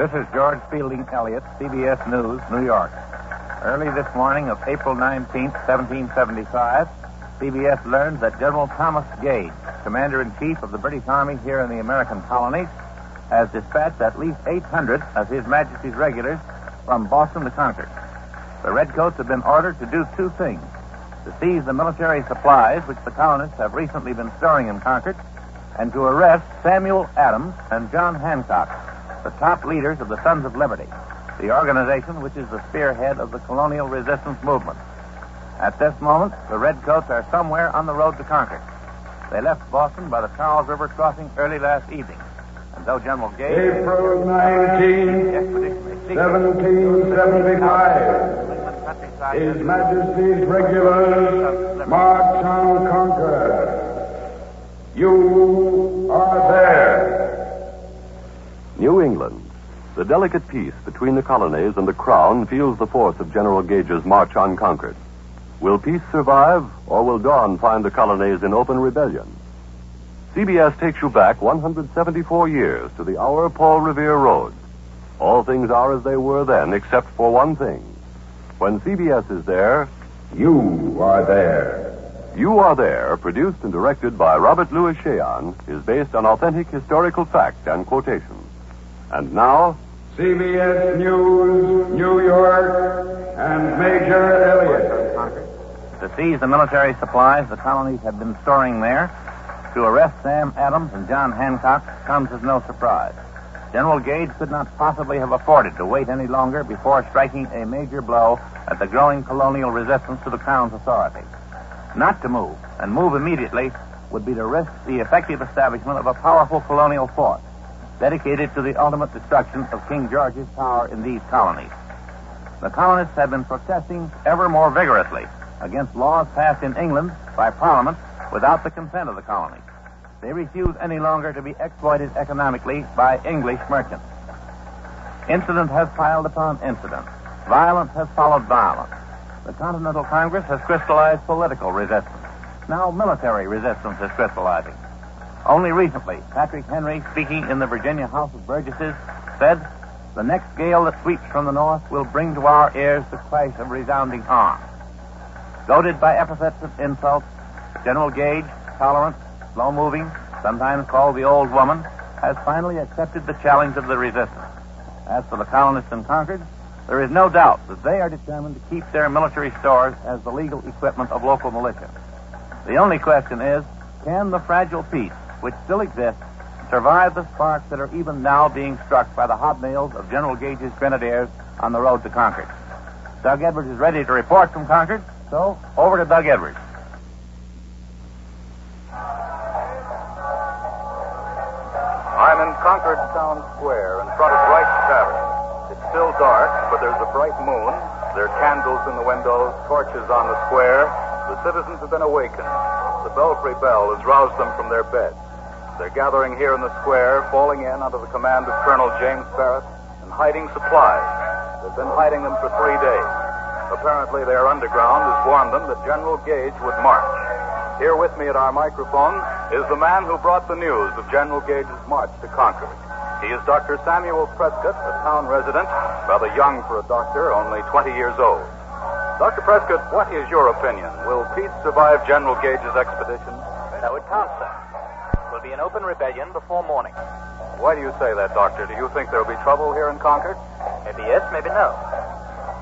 This is George Fielding Elliott, CBS News, New York. Early this morning of April 19, 1775, CBS learned that General Thomas Gage, Commander-in-Chief of the British Army here in the American colonies, has dispatched at least 800 of His Majesty's regulars from Boston to Concord. The Redcoats have been ordered to do two things: to seize the military supplies which the colonists have recently been storing in Concord, and to arrest Samuel Adams and John Hancock, the top leaders of the Sons of Liberty, the organization which is the spearhead of the colonial resistance movement. At this moment, the Redcoats are somewhere on the road to Concord. They left Boston by the Charles River crossing early last evening. And though General Gage... April 19, 1775. His Majesty's regulars march on Concord. You are there. New England. The delicate peace between the colonies and the Crown feels the force of General Gage's march on Concord. Will peace survive, or will dawn find the colonies in open rebellion? CBS takes you back 174 years to the hour Paul Revere rode. All things are as they were then, except for one thing. When CBS is there, you are there. You Are There, produced and directed by Robert Louis Cheon, is based on authentic historical fact and quotations. And now, CBS News, New York, and Major Elliott. To seize the military supplies the colonies have been storing there, to arrest Sam Adams and John Hancock comes as no surprise. General Gage could not possibly have afforded to wait any longer before striking a major blow at the growing colonial resistance to the Crown's authority. Not to move, and move immediately, would be to risk the effective establishment of a powerful colonial force dedicated to the ultimate destruction of King George's power in these colonies. The colonists have been protesting ever more vigorously against laws passed in England by Parliament without the consent of the colonies. They refuse any longer to be exploited economically by English merchants. Incident has piled upon incident. Violence has followed violence. The Continental Congress has crystallized political resistance. Now military resistance is crystallizing. Only recently, Patrick Henry, speaking in the Virginia House of Burgesses, said, "The next gale that sweeps from the north will bring to our ears the crash of resounding arms." Goaded by epithets of insult, General Gage, tolerant, slow-moving, sometimes called the Old Woman, has finally accepted the challenge of the resistance. As for the colonists in Concord, there is no doubt that they are determined to keep their military stores as the legal equipment of local militia. The only question is, can the fragile peace, which still exists, survive the sparks that are even now being struck by the hobnails of General Gage's grenadiers on the road to Concord? Doug Edwards is ready to report from Concord, so over to Doug Edwards. I'm in Concord Town Square in front of Wright's Tavern. It's still dark, but there's a bright moon. There are candles in the windows, torches on the square. The citizens have been awakened. The belfry bell has roused them from their beds. They're gathering here in the square, falling in under the command of Colonel James Barrett, and hiding supplies. They've been hiding them for 3 days. Apparently, their underground has warned them that General Gage would march. Here with me at our microphone is the man who brought the news of General Gage's march to Concord. He is Dr. Samuel Prescott, a town resident, rather young for a doctor, only 20 years old. Dr. Prescott, what is your opinion? Will peace survive General Gage's expedition? No, it can't, sir. We'll be in open rebellion before morning. Why do you say that, Doctor? Do you think there will be trouble here in Concord? Maybe yes, maybe no.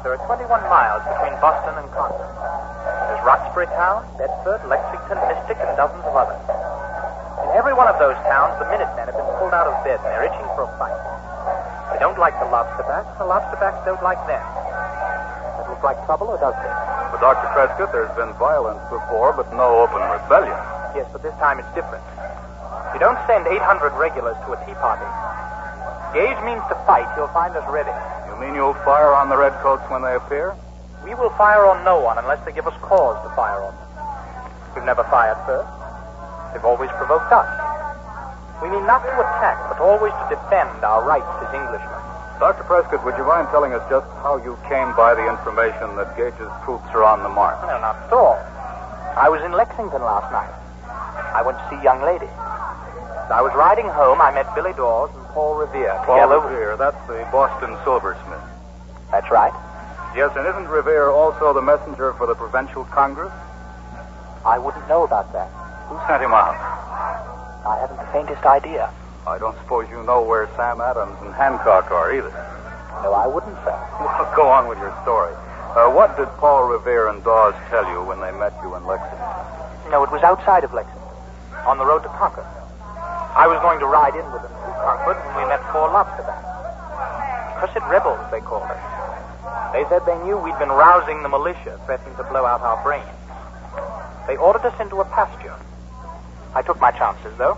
There are 21 miles between Boston and Concord. There's Roxbury Town, Bedford, Lexington, Mystic, and dozens of others. In every one of those towns, the Minutemen have been pulled out of bed and they're itching for a fight. They don't like the lobsterbacks, the lobsterbacks don't like them. That looks like trouble, or does it? But, Dr. Prescott, there's been violence before, but no open rebellion. Yes, but this time it's different. You don't send 800 regulars to a tea party. Gage means to fight. He'll find us ready. You mean you'll fire on the Redcoats when they appear? We will fire on no one unless they give us cause to fire on them. We've never fired first. They've always provoked us. We mean not to attack, but always to defend our rights as Englishmen. Dr. Prescott, would you mind telling us just how you came by the information that Gage's troops are on the march? No, not at all. I was in Lexington last night. I went to see a young lady. I was riding home. I met Billy Dawes and Paul Revere. Paul Revere, that's the Boston silversmith. That's right. Yes, and isn't Revere also the messenger for the Provincial Congress? I wouldn't know about that. Who sent him out? I haven't the faintest idea. I don't suppose you know where Sam Adams and Hancock are either. No, I wouldn't, sir. Well, go on with your story. What did Paul Revere and Dawes tell you when they met you in Lexington? No, it was outside of Lexington, on the road to Concord. I was going to ride in with them to Concord when we met four lobsterbacks. Cursed rebels, they called us. They said they knew we'd been rousing the militia, threatening to blow out our brains. They ordered us into a pasture. I took my chances, though.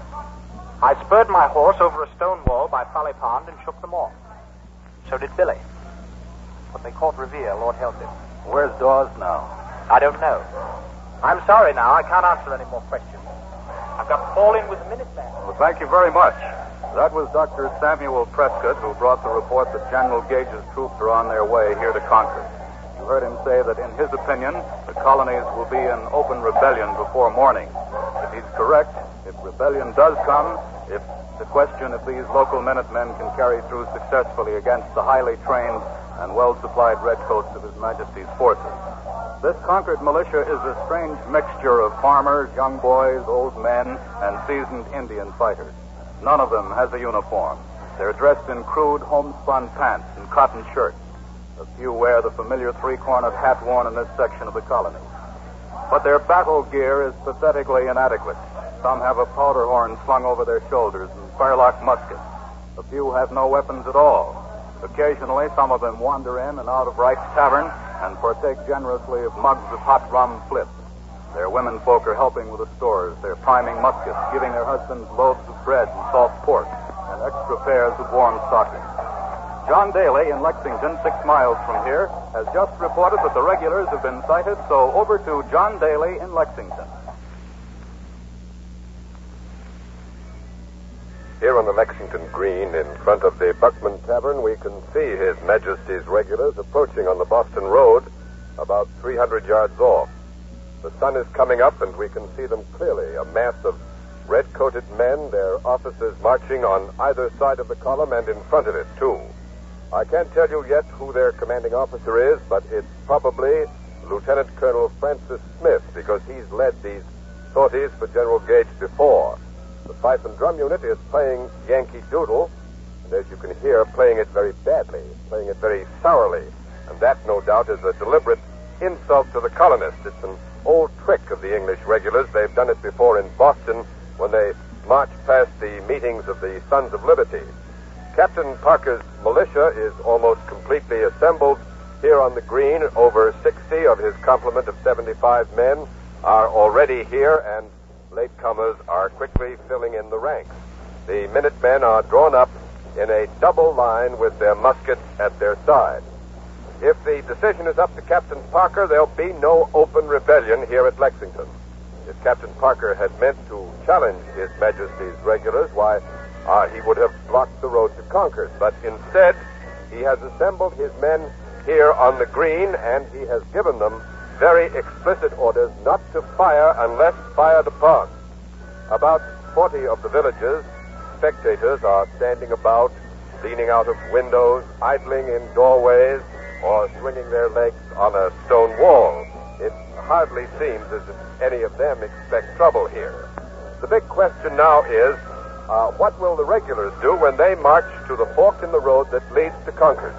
I spurred my horse over a stone wall by Folly Pond and shook them off. So did Billy. But they caught Revere, Lord help him. Where's Dawes now? I don't know. I'm sorry now. I can't answer any more questions. I've got Paul in with the Minuteman. Well, thank you very much. That was Dr. Samuel Prescott, who brought the report that General Gage's troops are on their way here to Concord. You heard him say that, in his opinion, the colonies will be in open rebellion before morning. If he's correct, if rebellion does come, if the question if these local Minutemen can carry through successfully against the highly trained and well-supplied redcoats of His Majesty's forces. This Concord militia is a strange mixture of farmers, young boys, old men, and seasoned Indian fighters. None of them has a uniform. They're dressed in crude homespun pants and cotton shirts. A few wear the familiar three-cornered hat worn in this section of the colony. But their battle gear is pathetically inadequate. Some have a powder horn slung over their shoulders and firelock muskets. A few have no weapons at all. Occasionally, some of them wander in and out of Wright's Tavern and partake generously of mugs of hot rum flip. Their women folk are helping with the stores. They're priming muskets, giving their husbands loaves of bread and salt pork, and extra pairs of warm stockings. John Daly in Lexington, 6 miles from here, has just reported that the regulars have been sighted, so over to John Daly in Lexington. Here on the Lexington Green, in front of the Buckman Tavern, we can see His Majesty's regulars approaching on the Boston Road, about 300 yards off. The sun is coming up, and we can see them clearly, a mass of red-coated men, their officers marching on either side of the column and in front of it, too. I can't tell you yet who their commanding officer is, but it's probably Lieutenant Colonel Francis Smith, because he's led these sorties for General Gage before. The fife and drum unit is playing Yankee Doodle, and as you can hear, playing it very badly, playing it very sourly. And that, no doubt, is a deliberate insult to the colonists. It's an old trick of the English regulars. They've done it before in Boston when they marched past the meetings of the Sons of Liberty. Captain Parker's militia is almost completely assembled here on the green. Over 60 of his complement of 75 men are already here, and latecomers are quickly filling in the ranks. The Minutemen are drawn up in a double line with their muskets at their side. If the decision is up to Captain Parker, there'll be no open rebellion here at Lexington. If Captain Parker had meant to challenge His Majesty's regulars, why, he would have blocked the road to Concord. But instead, he has assembled his men here on the green, and he has given them very explicit orders not to fire unless fired upon. About 40 of the villagers, spectators, are standing about, leaning out of windows, idling in doorways, or swinging their legs on a stone wall. It hardly seems as if any of them expect trouble here. The big question now is, what will the regulars do when they march to the fork in the road that leads to Concord?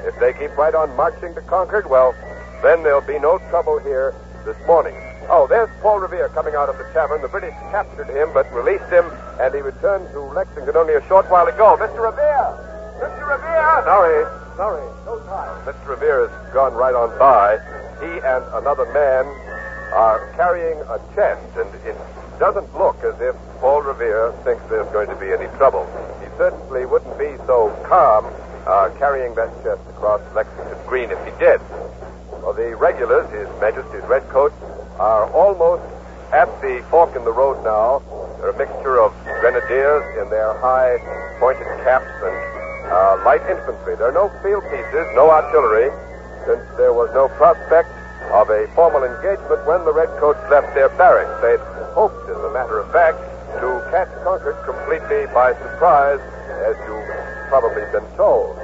If they keep right on marching to Concord, well, then there'll be no trouble here this morning. Oh, there's Paul Revere coming out of the tavern. The British captured him, but released him, and he returned to Lexington only a short while ago. Mr. Revere! Mr. Revere! Sorry, no time. Mr. Revere has gone right on by. He and another man are carrying a chest, and it doesn't look as if Paul Revere thinks there's going to be any trouble. He certainly wouldn't be so calm carrying that chest across Lexington Green if he did. Well, the regulars, His Majesty's redcoats, are almost at the fork in the road now. They're a mixture of grenadiers in their high pointed caps and light infantry. There are no field pieces, no artillery, since there was no prospect of a formal engagement when the redcoats left their barracks. They'd hoped, as a matter of fact, to catch Concord completely by surprise, as you've probably been told.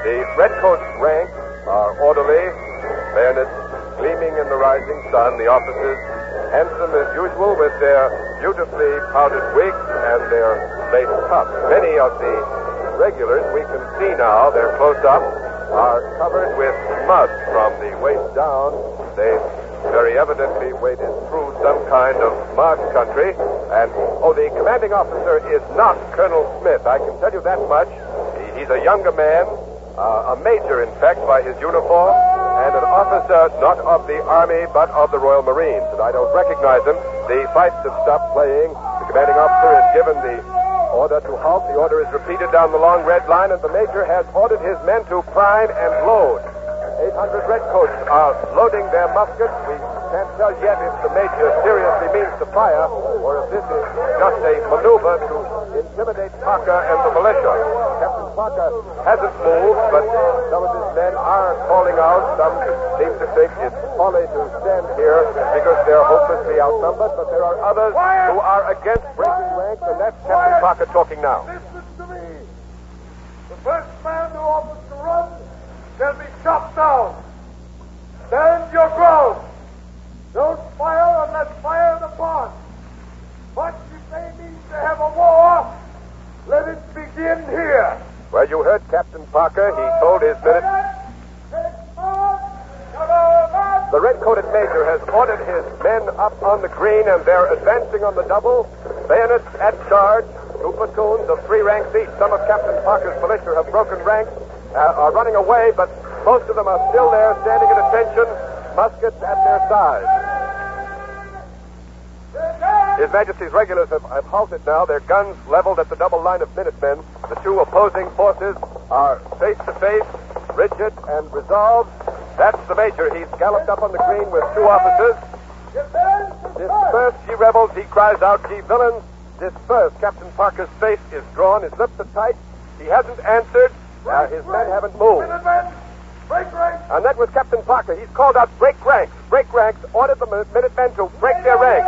The redcoats' ranks are orderly, bayonets gleaming in the rising sun, the officers handsome as usual with their beautifully powdered wigs and their lace cuffs. Many of the regulars we can see now, they're close up, are covered with mud from the waist down. They very evidently waded through some kind of marsh country. And, the commanding officer is not Colonel Smith. I can tell you that much. He's a younger man, a major, in fact, by his uniform, and an officer not of the Army, but of the Royal Marines. And I don't recognize him. The fights have stopped playing. The commanding officer has given the order to halt. The order is repeated down the long red line, and the major has ordered his men to prime and load. 800 redcoats are loading their muskets. We can't tell yet if the major seriously means to fire or if this is just a maneuver to intimidate Parker and the militia. Captain Parker hasn't moved, but some of his men are calling out. Some seem to think it's folly to stand here because they're hopelessly outnumbered, but there are others who are against breaking ranks, and that's Captain Parker talking now. Listen to me. The first man who offers to run shall be shot down. Stand your ground. Don't fire unless fired upon. But if they mean to have a war, let it begin here. Well, you heard Captain Parker. He told his minute. The red-coated major has ordered his men up on the green, and they're advancing on the double. Bayonets at charge. 2 platoons of 3 ranks each. Some of Captain Parker's militia have broken ranks, are running away, but most of them are still there, standing at attention, muskets at their sides. His Majesty's regulars have halted now, their guns leveled at the double line of Minutemen. The 2 opposing forces are face to face, rigid and resolved. That's the major. He's galloped up on the green with 2 officers. Disperse, ye rebels, he cries out, ye villains. Disperse. Captain Parker's face is drawn, his lips are tight. He hasn't answered. His men haven't moved. Break ranks. And that was Captain Parker. He's called out, break ranks. Break ranks. Ordered the Minutemen to break their ranks.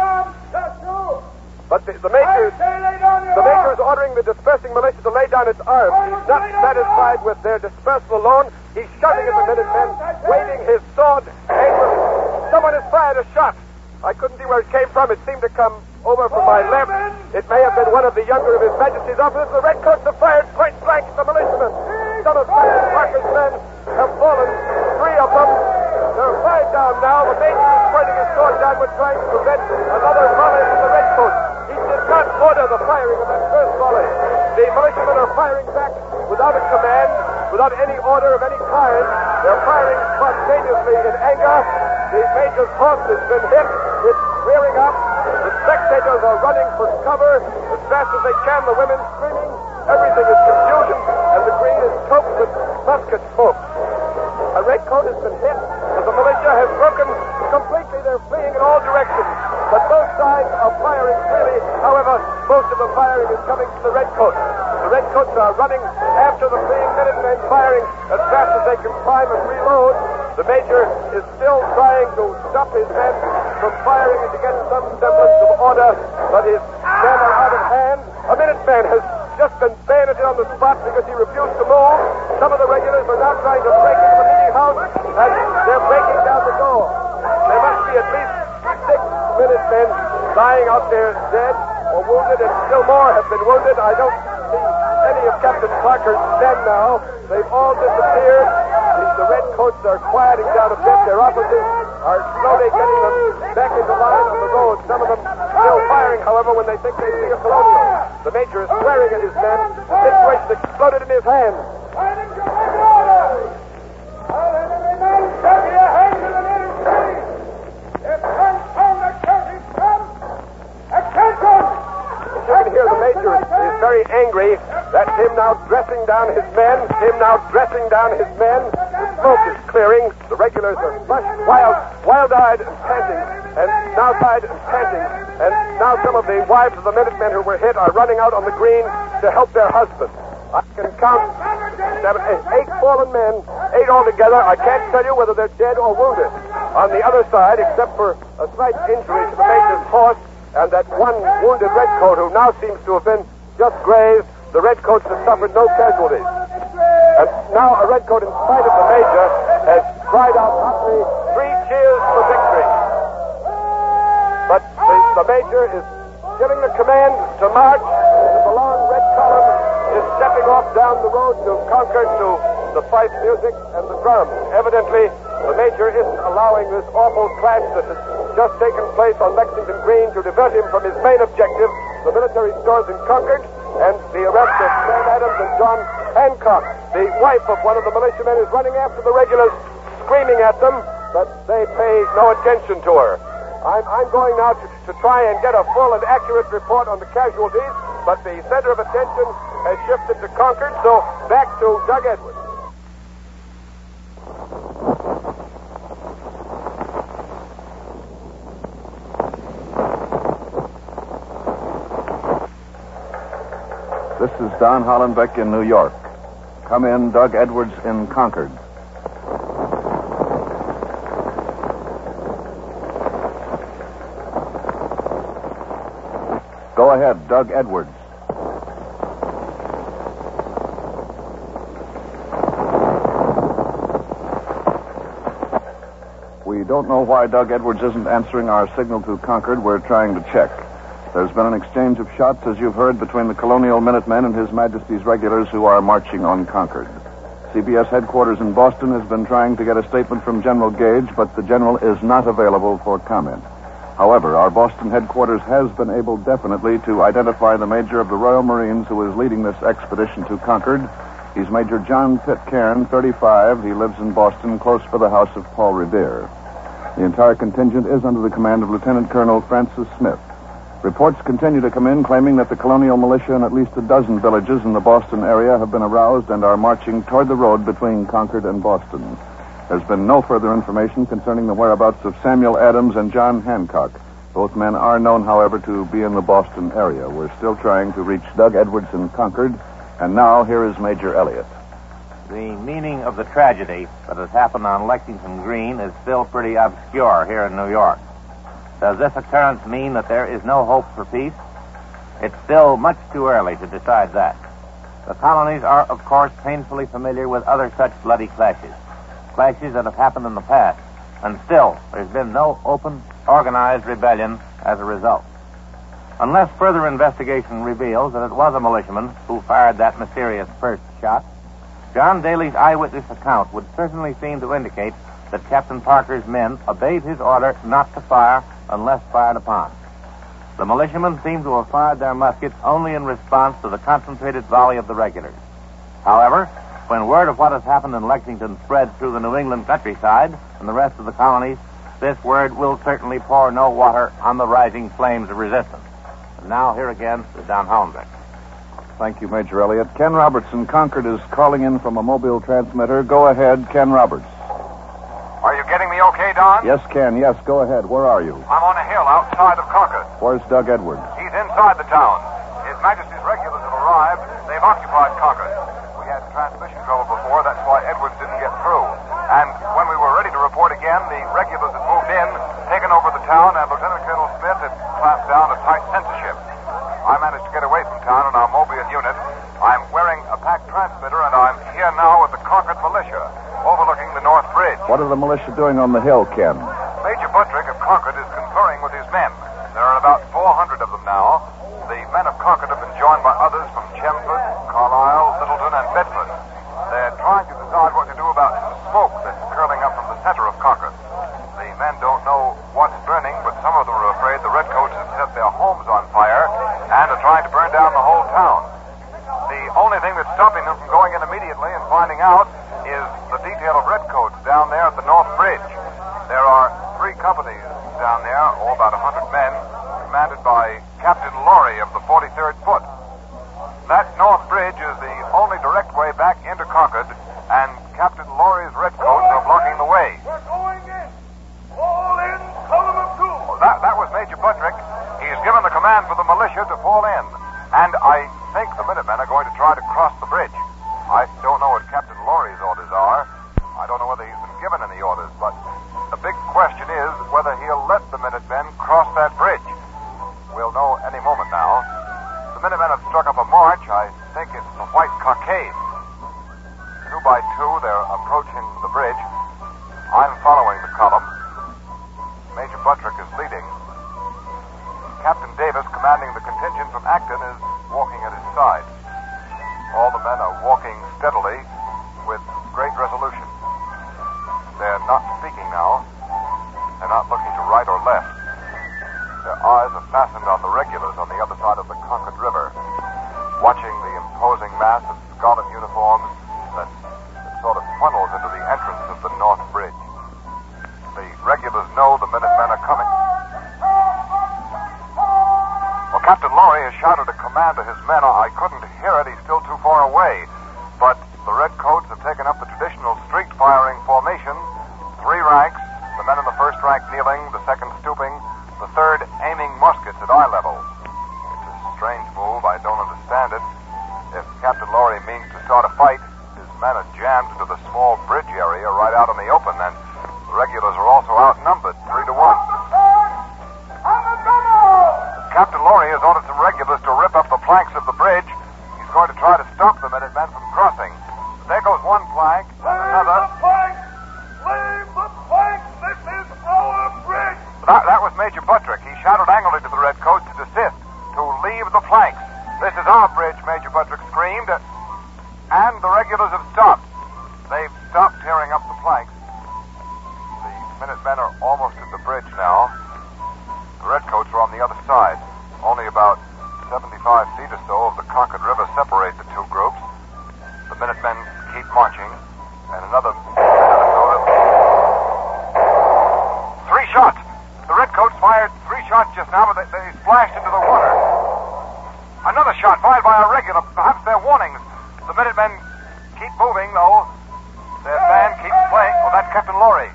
But the major is ordering the dispersing militia to lay down its arms. He's not satisfied with their dispersal alone. He's shouting at the Minutemen, waving his sword angrily. Someone has fired a shot. I couldn't see where it came from. It seemed to come over from my left. It may have been one of the younger of His Majesty's officers. The redcoats have fired point blank at the militiamen. Some of Captain Parker's men have fallen. 3 of them. There are 5 down now. The major is pointing his sword downward, trying to prevent another volley from the redcoats. He did not order the firing of that first volley. The militiamen are firing back without a command, without any order of any kind. They're firing spontaneously in anger. The major's horse has been hit. It's rearing up. The spectators are running for cover as fast as they can. The women screaming. Everything is confusion, and the green is choked with musket smoke. A redcoat has been hit, but the militia has broken completely. They're fleeing in all directions. But both sides are firing freely. However, most of the firing is coming from the redcoats. The redcoats are running after the fleeing Minutemen, firing as fast as they can climb and reload. The major is still trying to stop his men from firing and to get some semblance of order, but his men are out of hand. A Minuteman has just been bayoneted on the spot because he refused to move. Some of the regulars are now trying to break into the meeting house, and they're breaking down the door. There must be at least 6 Minutemen lying out there dead or wounded, and still more have been wounded. I don't see any of Captain Parker's men now. They've all disappeared. The redcoats are quieting down a bit. Their officers are slowly getting them back into line on the road. Some of them still firing, however, when they think they see a colonial. The major is swearing at his men. The situation exploded in his hands. You can hear the major is very angry. That's him now dressing down his men. The smoke is clearing. The regulars are flushed, wild-eyed and panting. And now some of the wives of the Minutemen who were hit are running out on the green to help their husbands. I can count 8 fallen men, 8 altogether. I can't tell you whether they're dead or wounded. On the other side, except for a slight injury to the major's horse and that one wounded redcoat who now seems to have been just grazed. The redcoats have suffered no casualties. And now a redcoat, in spite of the major, has cried out hotly, 3 cheers for victory. But the major is giving the command to march, and the long red column is stepping off down the road to Concord to the fife music and the drums. Evidently, the major isn't allowing this awful clash that has just taken place on Lexington Green to divert him from his main objective, the military stores in Concord, and the arrest of Sam Adams and John Hancock. The wife of one of the militiamen is running after the regulars, screaming at them, but they pay no attention to her. I'm going now to try and get a full and accurate report on the casualties, but the center of attention has shifted to Concord, so back to Doug Edwards. This is Don Hollenbeck in New York. Come in, Doug Edwards in Concord. Go ahead, Doug Edwards. We don't know why Doug Edwards isn't answering our signal to Concord. We're trying to check. There's been an exchange of shots, as you've heard, between the Colonial Minutemen and His Majesty's regulars who are marching on Concord. CBS headquarters in Boston has been trying to get a statement from General Gage, but the general is not available for comment. However, our Boston headquarters has been able definitely to identify the major of the Royal Marines who is leading this expedition to Concord. He's Major John Pitcairn, 35. He lives in Boston, close by the house of Paul Revere. The entire contingent is under the command of Lieutenant Colonel Francis Smith. Reports continue to come in claiming that the colonial militia in at least a dozen villages in the Boston area have been aroused and are marching toward the road between Concord and Boston. There's been no further information concerning the whereabouts of Samuel Adams and John Hancock. Both men are known, however, to be in the Boston area. We're still trying to reach Doug Edwards in Concord, and now here is Major Elliott. The meaning of the tragedy that has happened on Lexington Green is still pretty obscure here in New York. Does this occurrence mean that there is no hope for peace? It's still much too early to decide that. The colonies are, of course, painfully familiar with other such bloody clashes that have happened in the past, and still there's been no open, organized rebellion as a result. Unless further investigation reveals that it was a militiaman who fired that mysterious first shot, John Daly's eyewitness account would certainly seem to indicate that Captain Parker's men obeyed his order not to fire unless fired upon. The militiamen seem to have fired their muskets only in response to the concentrated volley of the regulars. However, when word of what has happened in Lexington spreads through the New England countryside and the rest of the colonies, this word will certainly pour no water on the rising flames of resistance. And now, here again is Don Hollenbeck. Thank you, Major Elliott. Ken Roberts in Concord is calling in from a mobile transmitter. Go ahead, Ken Roberts. Are you getting me okay, Don? Yes, Ken. Yes, go ahead. Where are you? I'm on a hill outside of Concord. Where's Doug Edwards? He's inside the town. His Majesty's regulars have arrived. They've occupied Concord. We had transmission trouble before. That's why Edwards didn't get through. And when we were ready to report again, the regulars had moved in, taken over the town, and Lieutenant Colonel Smith had clamped down a tight censorship. I managed to get away from town in our mobile unit. I'm wearing a packed transmitter, and I'm here now with the Concord militia, overlooking the North Bridge. What are the militia doing on the hill, Ken? Major Buttrick of Concord is conferring with his men. There are about 400 of them now. The men of Concord have been joined by others from Chelmsford, Carlisle, Littleton, and Bedford. They're trying to decide what to do about some smoke that's curling up from the center of Concord. The men don't know what's burning, but some of them are afraid the redcoats have set their homes on fire and are trying to burn down the whole town. The only thing that's stopping them from going in immediately and finding out is the detail of redcoats down there at the North Bridge. There are 3 companies down there, all about 100 men, commanded by Captain Laurie of the 43rd Foot. That North Bridge is the only direct way back into Concord, and Captain Laurie's redcoats are blocking the way. We're going in. All in, column of 2. That was Major Buttrick. He's given the command for the militia to fall in, and I think the Minutemen are going to try to cross the bridge. I don't know what Captain Laurie's orders are. I don't know whether he's been given any orders, but the big question is whether he'll let the Minutemen cross that bridge. cockade. 2 by 2, they're approaching the bridge. I'm following the column. Major Buttrick is leading. Captain Davis, commanding the contingent from Acton, is walking at his side. All the men are walking steadily with great resolution. They're not speaking now. They're not looking to right or left. Their eyes are fastened on the regulars on the other side of the Concord River, watching the imposing mass of scarlet uniforms that sort of funnels into the entrance of the North Bridge. The regulars know the Minutemen are coming. Well, Captain Laurie has shouted a command to his men. I couldn't hear it. He's still too far away. But the Redcoats have taken up the traditional street firing formation. 3 ranks, the men in the first rank kneeling, the second stooping, the third aiming muskets at eye level. It's a strange move. I don't understand it. If Captain Laurie means to start a fight, his men are jammed into the small bridge area right out in the open, and the regulars are also outnumbered 3 to 1. Captain Laurie has ordered some regulars to rip up the planks of the bridge. He's going to try to stop the Minutemen from crossing. There goes one plank, and another. Leave the plank! This is our bridge! That was Major Buttrick. He shouted angrily to the Redcoats to desist, to leave the planks. This is our bridge, Major Buttrick screamed. And the regulars have stopped. They've stopped tearing up the planks. The Minutemen are almost at the bridge now. The Redcoats are on the other side. Only about 75 feet or so of the Concord River separate the 2 groups. The Minutemen keep marching, and another minute or so. 3 shots. The Redcoats fired 3 shots just now, but they splashed into the water. Another shot fired by a regular. Perhaps they're warnings. The Minutemen keep moving, though. Their band keeps playing. Oh, that's Captain Laurie.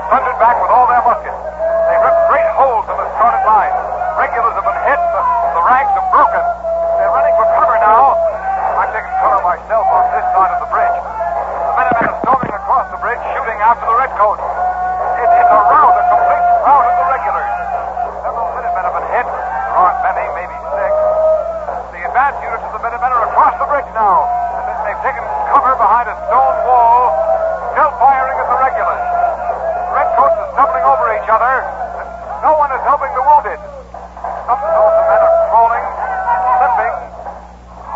Thundered back with all their muskets. They ripped great holes in the started line. Regulars have been hit. The ranks are broken. They're running for cover now. I'm taking cover myself on this side of the bridge. The Minutemen are storming across the bridge, shooting after the Redcoats. It's a rout, a complete rout of the regulars. Several Minutemen have been hit. There aren't many, maybe 6. The advance units of the Minutemen are across the bridge now. And they've taken cover behind a stone wall, still firing at the regulars. Redcoats are stumbling over each other, and no one is helping the wounded. Some of the men are crawling, slipping.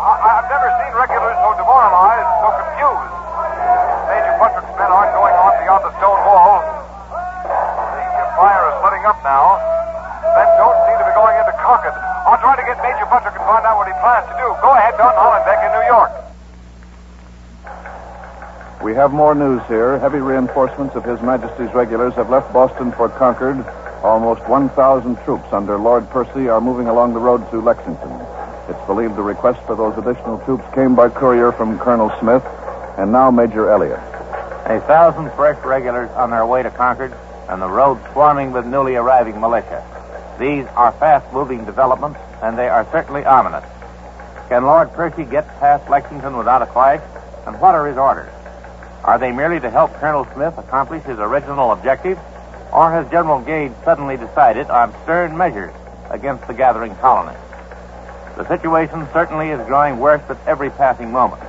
I've never seen regulars so demoralized, so confused. Major Buttrick's men aren't going on beyond the stone wall. The fire is letting up now. Men don't seem to be going into Concord. I'll try to get Major Buttrick and find out what he plans to do. Go ahead, Don Hollenbeck in New York. We have more news here. Heavy reinforcements of His Majesty's regulars have left Boston for Concord. Almost 1,000 troops under Lord Percy are moving along the road to Lexington. It's believed the request for those additional troops came by courier from Colonel Smith and now Major Elliott. 1,000 fresh regulars on their way to Concord, and the road swarming with newly arriving militia. These are fast-moving developments, and they are certainly ominous. Can Lord Percy get past Lexington without a clash? And what are his orders? Are they merely to help Colonel Smith accomplish his original objective? Or has General Gage suddenly decided on stern measures against the gathering colony? The situation certainly is growing worse at every passing moment.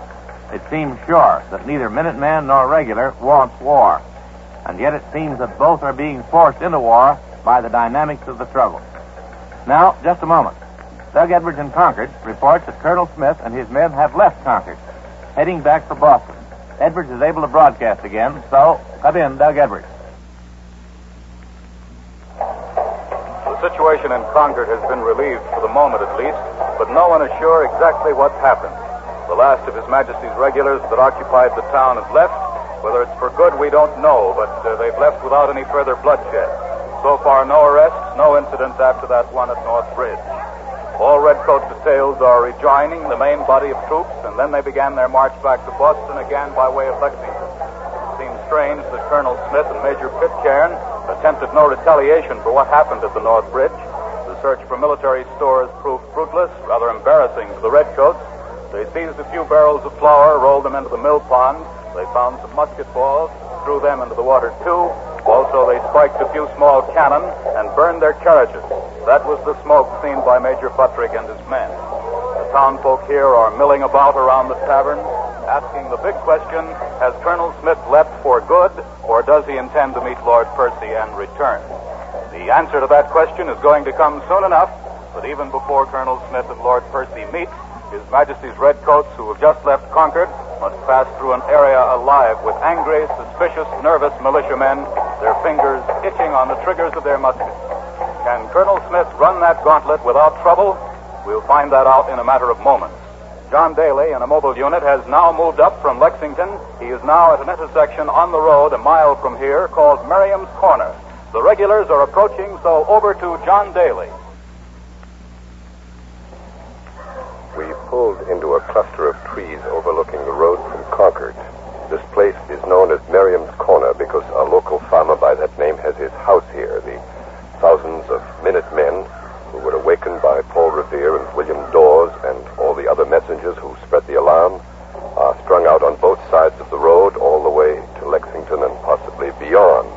It seems sure that neither Minuteman nor regular wants war. And yet it seems that both are being forced into war by the dynamics of the struggle. Now, just a moment. Doug Edwards in Concord reports that Colonel Smith and his men have left Concord, heading back for Boston. Edwards is able to broadcast again, so come in, Doug Edwards. The situation in Concord has been relieved for the moment at least, but no one is sure exactly what's happened. The last of His Majesty's regulars that occupied the town has left. Whether it's for good, we don't know, but they've left without any further bloodshed. So far, no arrests, no incidents after that one at North Bridge. All Redcoat details are rejoining the main body of troops, and then they began their march back to Boston again by way of Lexington. It seems strange that Colonel Smith and Major Pitcairn attempted no retaliation for what happened at the North Bridge. The search for military stores proved fruitless, rather embarrassing to the redcoats. They seized a few barrels of flour, rolled them into the mill pond. They found some musket balls, threw them into the water too. Also, they spiked a few small cannon and burned their carriages. That was the smoke seen by Major Buttrick and his men. The townfolk here are milling about around the tavern, asking the big question, has Colonel Smith left for good, or does he intend to meet Lord Percy and return? The answer to that question is going to come soon enough, but even before Colonel Smith and Lord Percy meet, His Majesty's redcoats who have just left Concord must pass through an area alive with angry, suspicious, nervous militiamen, their fingers itching on the triggers of their muskets. Can Colonel Smith run that gauntlet without trouble? We'll find that out in a matter of moments. John Daly, in a mobile unit, has now moved up from Lexington. He is now at an intersection on the road a mile from here called Merriam's Corner. The regulars are approaching, so over to John Daly. We pulled into a cluster of trees overlooking the road from Concord. This place is known as Merriam's Corner because a local farmer by that name has his house here. The thousands of Minutemen who were awakened by Paul Revere and William Dawes and all the other messengers who spread the alarm are strung out on both sides of the road all the way to Lexington and possibly beyond.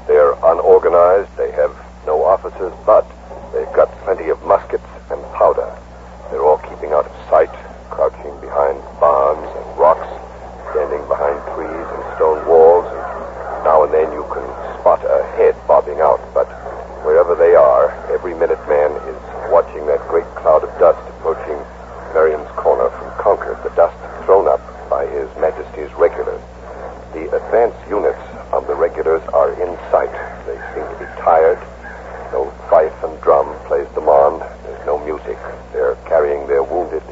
They're unorganized, they have no officers, but they've got plenty of muskets and powder. They're all keeping out of sight, crouching behind barns and rocks, standing behind trees and stone walls, and now and then you can spot a head bobbing out, but wherever they are, every Minuteman is watching that great cloud of dust approaching Merriam's Corner from Concord, the dust thrown up by His Majesty's regulars. The advance units of the regulars are in sight. They seem to be tired. No fife and drum plays them on. There's no music. They're carrying their wounded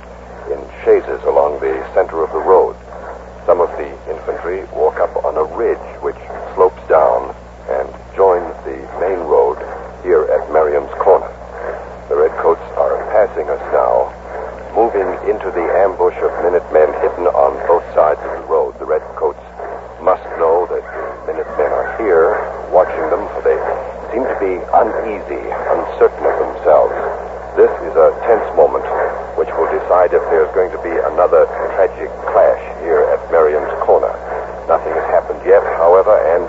in chaises along the center of the road. Some of the infantry walk up on a ridge which slopes down and joins the main road here at Merriam's Corner. The redcoats are passing us now, moving into the ambush of Minutemen hidden on both sides of the road. The redcoats must know that the Minutemen are here, watching them, for they seem to be uneasy, uncertain of themselves. This is a tense moment which will decide if there's going to be another tragic clash here at Merriam's Corner. Nothing has happened yet, however, and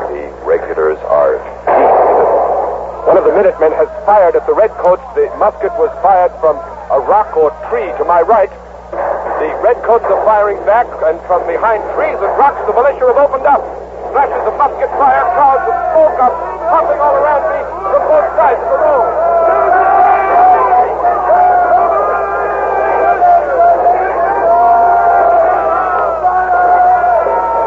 the regulars are deep in it. One of the Minutemen has fired at the redcoats. The musket was fired from a rock or tree to my right. The redcoats are firing back, and from behind trees and rocks, the militia have opened up. Flashes of musket fire, clouds of smoke are popping all around me from both sides of the road.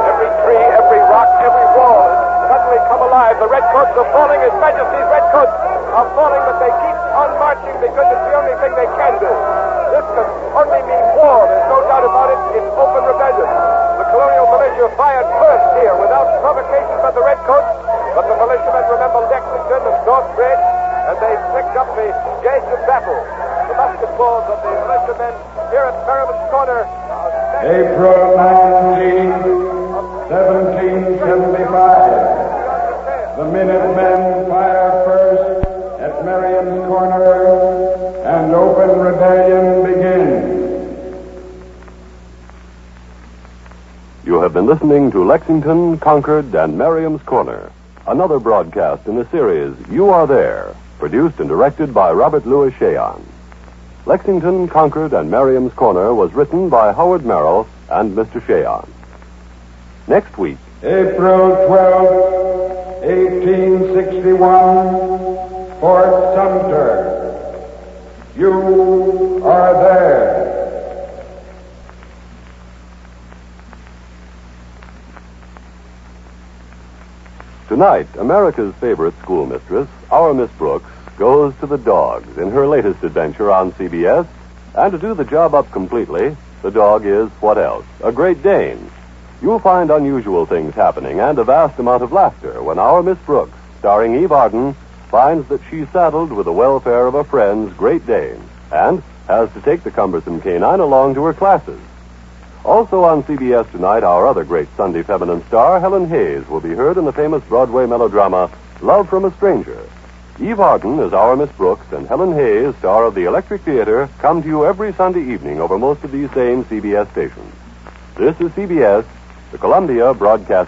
Every tree, every rock, every wall has suddenly come alive. The redcoats are falling. His Majesty's redcoats are falling, but they keep on marching because it's the only thing they can do. This can only mean war. There's no doubt about it. It's open rebellion. The colonial militia fired first here without provocation by the redcoats, but the militiamen remember Lexington and North Bridge, and they picked up the gauge of battle. The musket balls of the militiamen here at Merriam's Corner are April 19, 1775. The Minutemen fire first at Merriam's Corner, and open rebellion begins. You have been listening to Lexington, Concord, and Merriam's Corner, another broadcast in the series You Are There, produced and directed by Robert Louis Cheon. Lexington, Concord, and Merriam's Corner was written by Howard Merrill and Mr. Cheon. Next week, April 12, 1861, Fort Sumter. You are there. Tonight, America's favorite schoolmistress, our Miss Brooks, goes to the dogs in her latest adventure on CBS. And to do the job up completely, the dog is what else? A Great Dane. You'll find unusual things happening and a vast amount of laughter when our Miss Brooks, starring Eve Arden, finds that she's saddled with the welfare of a friend's Great Dane and has to take the cumbersome canine along to her classes. Also on CBS tonight, our other great Sunday feminine star, Helen Hayes, will be heard in the famous Broadway melodrama Love from a Stranger. Eve Arden as our Miss Brooks and Helen Hayes, star of the Electric Theater, come to you every Sunday evening over most of these same CBS stations. This is CBS, the Columbia Broadcast.